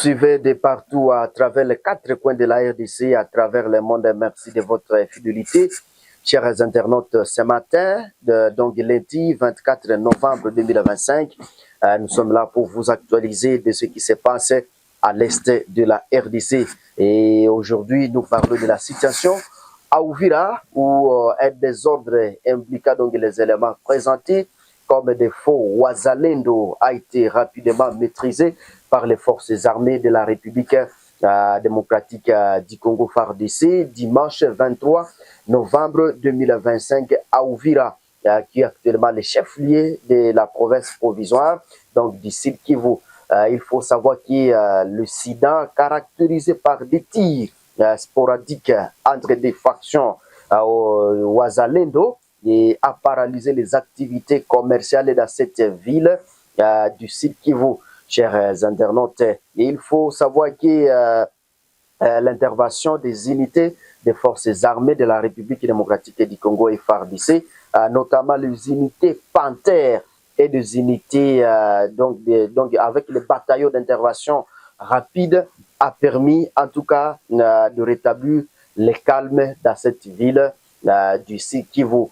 suivez de partout à travers les quatre coins de la RDC, à travers le monde. Merci de votre fidélité. Chers internautes, ce matin, donc lundi 24 novembre 2025, nous sommes là pour vous actualiser de ce qui se passe à l'est de la RDC. Et aujourd'hui, nous parlons de la situation à Uvira, où un désordre impliquant donc les éléments présentés comme des faux Wazalendo a été rapidement maîtrisé par les forces armées de la République démocratique du Congo FARDC dimanche 23 novembre 2025 à Uvira, qui est actuellement le chef-lieu de la province provisoire, donc du Sud Kivu. Il faut savoir que le sida, caractérisé par des tirs sporadiques entre des factions Wazalendo, et a paralysé les activités commerciales dans cette ville du Sud Kivu. Chers internautes, et il faut savoir que l'intervention des unités des forces armées de la République démocratique du Congo et FARDC, notamment les unités Panther et des unités donc avec les bataillons d'intervention rapide, a permis en tout cas de rétablir le calme dans cette ville du Sud Kivu.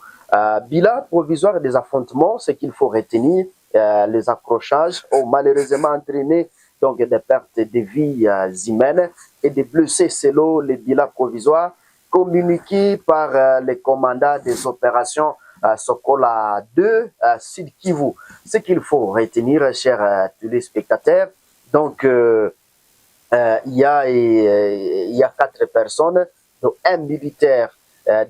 Bilan provisoire des affrontements, ce qu'il faut retenir, les accrochages ont malheureusement entraîné donc des pertes de vies humaines et des blessés selon les bilans provisoires communiqués par les commandants des opérations Sokola 2 Sud Kivu. Ce qu'il faut retenir, chers téléspectateurs, donc il y a 4 personnes, dont un militaire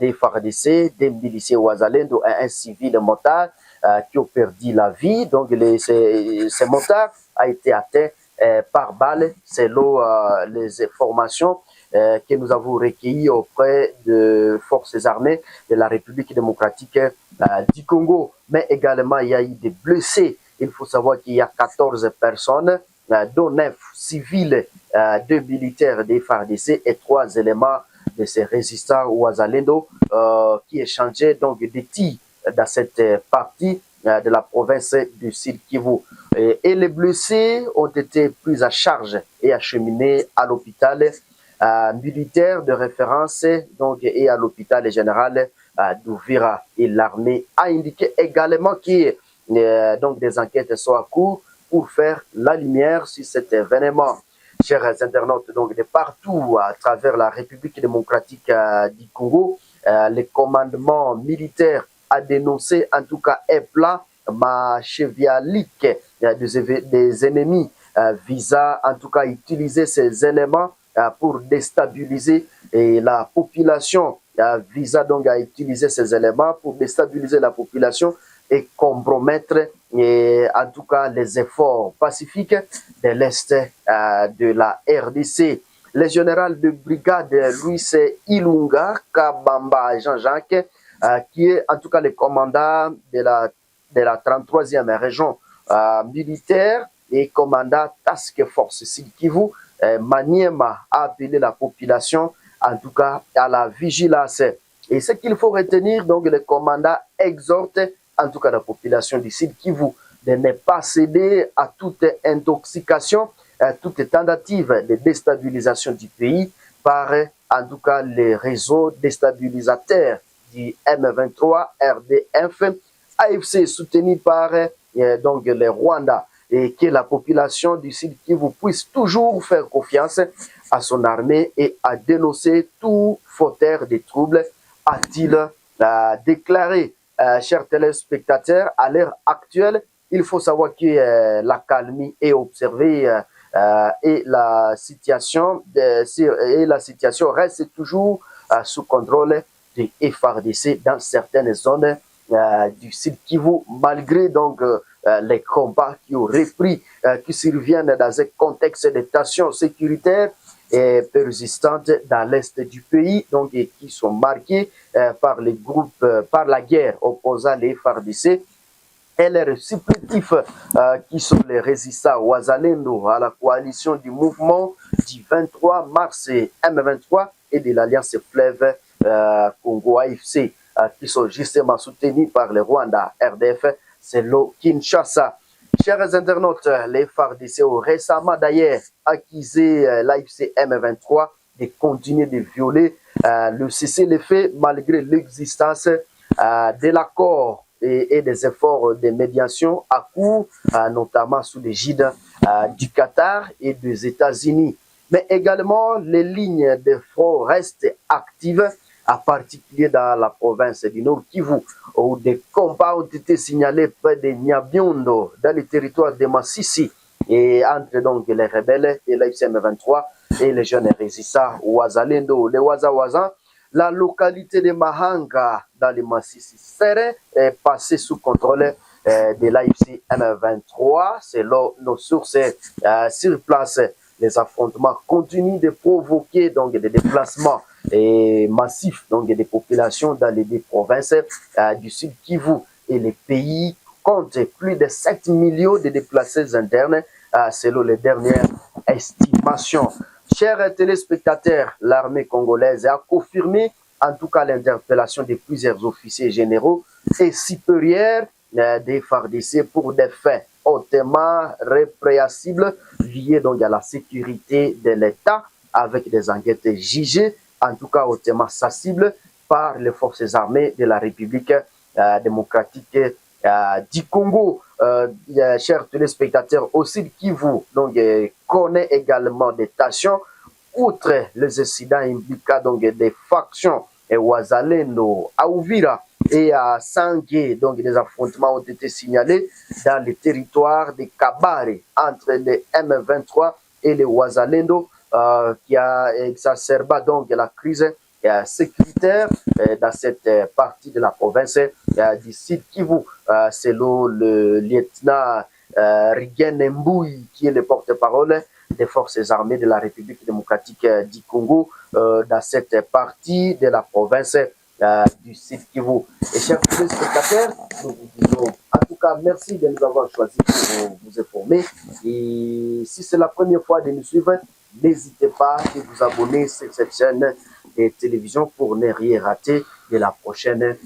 des FARDC, des miliciens Wazalendo et un civil motard qui ont perdu la vie. Donc ces motards a été atteint par balle selon les informations que nous avons recueillies auprès de forces armées de la République démocratique du Congo. Mais également, il y a eu des blessés. Il faut savoir qu'il y a 14 personnes, dont 9 civils, 2 militaires des FARDC et 3 éléments de ces résistants Wazalendo qui échangeaient donc des tirs dans cette partie de la province du Sud Kivu. Et les blessés ont été pris à charge et acheminés à l'hôpital militaire de référence donc, et à l'hôpital général d'Uvira. Et l'armée a indiqué également que donc des enquêtes sont à court pour faire la lumière sur cet événement. Chers internautes, donc de partout à travers la République démocratique du Congo, le commandement militaire a dénoncé en tout cas un plan machiavélique des ennemis visant en tout cas à utiliser ces éléments pour déstabiliser la population, visant donc à utiliser ces éléments pour déstabiliser la population et compromettre en tout cas les efforts pacifiques de l'Est de la RDC. Le général de brigade Louis Ilunga Kabamba Jean-Jacques, qui est en tout cas le commandant de la 33e région militaire et commandant Task Force Sud Kivu, Maniema, a appelé la population en tout cas à la vigilance. Et ce qu'il faut retenir, donc le commandant exhorte en tout cas la population du Sud Kivu de ne pas céder à toute intoxication, à toute tentative de déstabilisation du pays par en tout cas les réseaux déstabilisateurs du M23, RDF, AFC soutenu par donc les Rwandais, et que la population du Sud Kivu puisse toujours faire confiance à son armée et à dénoncer tout fauteur de troubles, a-t-il déclaré. Chers téléspectateurs, à l'heure actuelle, il faut savoir que la calmie est observée et la situation reste toujours sous contrôle des FARDC dans certaines zones du Sud Kivu, malgré donc les combats qui ont repris, qui surviennent dans un contexte de tensions sécuritaires et persistantes dans l'est du pays, donc et qui sont marqués par les groupes, par la guerre opposant les FARDC et les supplétifs qui sont les résistants Wazalendo à la coalition du mouvement du 23 mars M23 et de l'Alliance Fleuve Congo AFC qui sont justement soutenus par le Rwanda RDF, c'est le Kinshasa. Chers internautes, les FARDC ont récemment d'ailleurs accusé l'AFC M23 de continuer de violer le cessez-le-feu malgré l'existence de l'accord et des efforts de médiation à court, notamment sous l'égide du Qatar et des États-Unis. Mais également, les lignes de front restent actives, en particulier dans la province du Nord Kivu, où des combats ont été signalés près de Nyabiondo, dans le territoire de Massissi, et entre donc les rebelles et l'AFC 23 et les jeunes résistants Wazalendo, les Wazawazan. La localité de Mahanga, dans le Massissi, serait passée sous contrôle de l'AFC M23, selon nos sources sur place. Les affrontements continuent de provoquer donc des déplacements massifs donc des populations dans les deux provinces du Sud Kivu, et les pays comptent plus de 7 millions de déplacés internes selon les dernières estimations. Chers téléspectateurs, l'armée congolaise a confirmé en tout cas l'interpellation de plusieurs officiers généraux et supérieurs des FARDC pour des faits hautement répréhensibles liés donc à la sécurité de l'État, avec des enquêtes jugées en tout cas hautement sensibles par les forces armées de la République démocratique du Congo. Chers téléspectateurs, aussi Kivu donc connaît également des tensions outre les incidents impliquant donc des factions et Wazalendo, à Uvira et à Sangué. Donc des affrontements ont été signalés dans le territoire de Kabare entre les M23 et les Wazalendo, qui a exacerbé donc la crise sécuritaire dans cette partie de la province du Sud Kivu, selon le lieutenant Rigen Mbouy, qui est le porte-parole des forces armées de la République démocratique du Congo dans cette partie de la province du Sud Kivu. Et chers téléspectateurs, nous vous disons en tout cas merci de nous avoir choisi pour vous informer. Et si c'est la première fois de nous suivre, n'hésitez pas à vous abonner sur cette chaîne de télévision pour ne rien rater de la prochaine